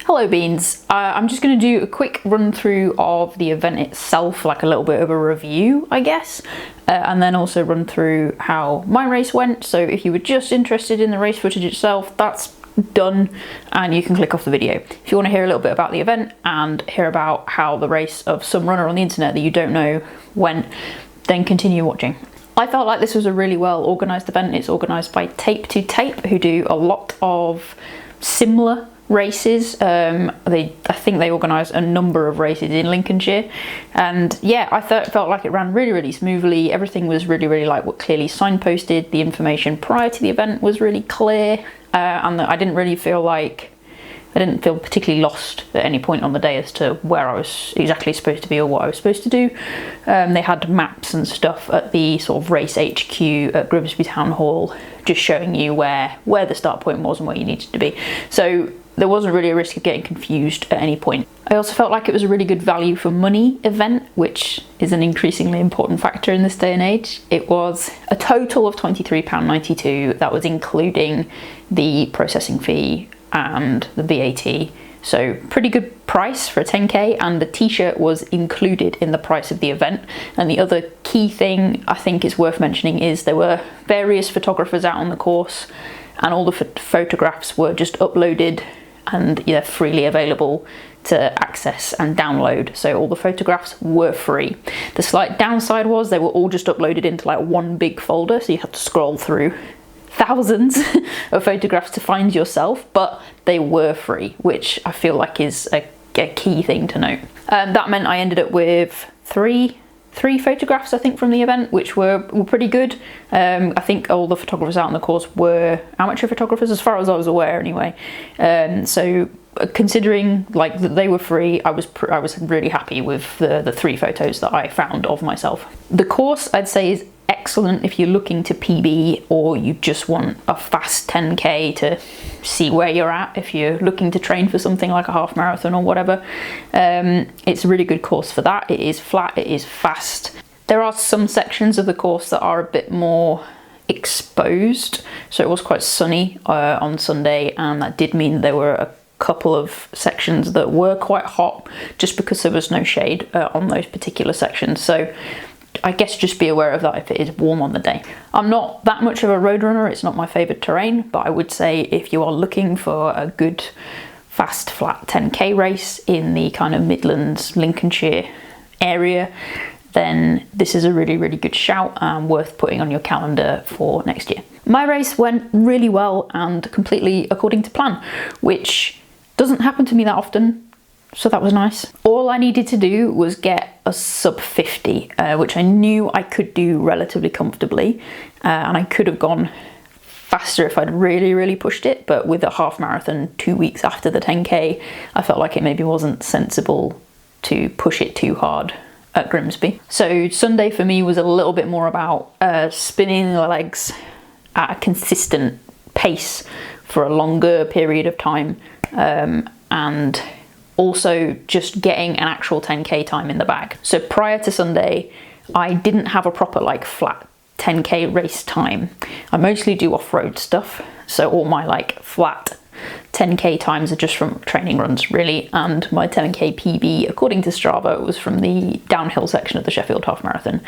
Hello Beans, I'm just going to do a quick run through of the event itself, like a little bit of a review I guess, and then also run through how my race went. So if you were just interested in the race footage itself, that's done and you can click off the video. If you want to hear a little bit about the event and hear about how the race of some runner on the internet that you don't know went, then continue watching. I felt like this was a really well organised event. It's organised by Tape to Tape, who do a lot of similar races. I think they organise a number of races in Lincolnshire, and yeah, I felt like it ran really smoothly. Everything was really like clearly signposted. The information prior to the event was really clear, and I didn't feel particularly lost at any point on the day as to where I was exactly supposed to be or what I was supposed to do. They had maps and stuff at the sort of race HQ at Grimsby Town Hall, just showing you where the start point was and where you needed to be. So there wasn't really a risk of getting confused at any point. I also felt like it was a really good value for money event, which is an increasingly important factor in this day and age. It was a total of £23.92. That was including the processing fee and the VAT. So pretty good price for a 10k, and the t-shirt was included in the price of the event. And the other key thing I think is worth mentioning is there were various photographers out on the course, and all the photographs were just uploaded and freely available to access and download. So all the photographs were free. The slight downside was they were all just uploaded into like one big folder, so you had to scroll through thousands of photographs to find yourself, but they were free, which I feel like is a key thing to note. That meant I ended up with three photographs I think from the event, which were pretty good. I think all the photographers out on the course were amateur photographers as far as I was aware anyway. So considering like that they were free, I was really happy with the 3 photos that I found of myself. The course I'd say is excellent if you're looking to PB or you just want a fast 10k to see where you're at. If you're looking to train for something like a half marathon or whatever, it's a really good course for that. It is flat, it is fast. There are some sections of the course that are a bit more exposed, so it was quite sunny on Sunday, and that did mean there were a couple of sections that were quite hot just because there was no shade on those particular sections. So I guess just be aware of that if it is warm on the day. I'm not that much of a road runner, it's not my favourite terrain, but I would say if you are looking for a good fast flat 10k race in the kind of Midlands, Lincolnshire area, then this is a really good shout and worth putting on your calendar for next year. My race went really well and completely according to plan, which doesn't happen to me that often, so that was nice. All I needed to do was get a sub 50, which I knew I could do relatively comfortably, and I could have gone faster if I'd really pushed it, but with a half marathon 2 weeks after the 10k, I felt like it maybe wasn't sensible to push it too hard at Grimsby. So Sunday for me was a little bit more about spinning the legs at a consistent pace for a longer period of time, and also just getting an actual 10k time in the bag. So prior to Sunday, I didn't have a proper like flat 10k race time. I mostly do off-road stuff, so all my like flat 10k times are just from training runs really, and my 10k PB according to Strava was from the downhill section of the Sheffield Half Marathon,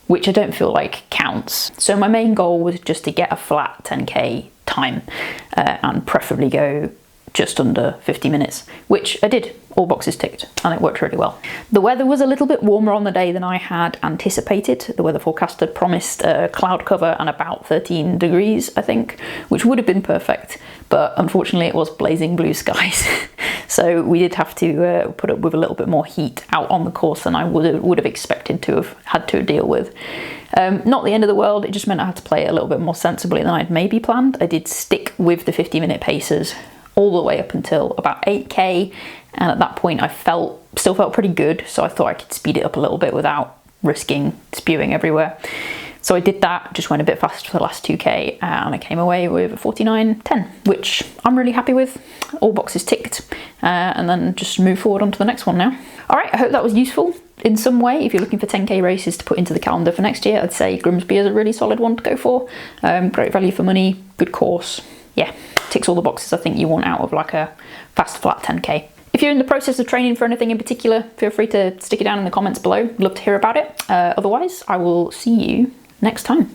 which I don't feel like counts. So my main goal was just to get a flat 10k time, and preferably go just under 50 minutes, which I did, all boxes ticked, and it worked really well. The weather was a little bit warmer on the day than I had anticipated. The weather forecast had promised cloud cover and about 13 degrees, I think, which would have been perfect, but unfortunately it was blazing blue skies. So we did have to put up with a little bit more heat out on the course than I would have expected to have had to deal with. Not the end of the world, it just meant I had to play a little bit more sensibly than I'd maybe planned. I did stick with the 50-minute paces all the way up until about 8k, and at that point I still felt pretty good, so I thought I could speed it up a little bit without risking spewing everywhere. So I did that, just went a bit faster for the last 2k, and I came away with a 49.10, which I'm really happy with. All boxes ticked, and then just move forward onto the next one now. Alright, I hope that was useful in some way. If you're looking for 10k races to put into the calendar for next year, I'd say Grimsby is a really solid one to go for. Great value for money, good course, yeah, ticks all the boxes I think you want out of like a fast flat 10k. If you're in the process of training for anything in particular, feel free to stick it down in the comments below. Love to hear about it. Otherwise, I will see you next time.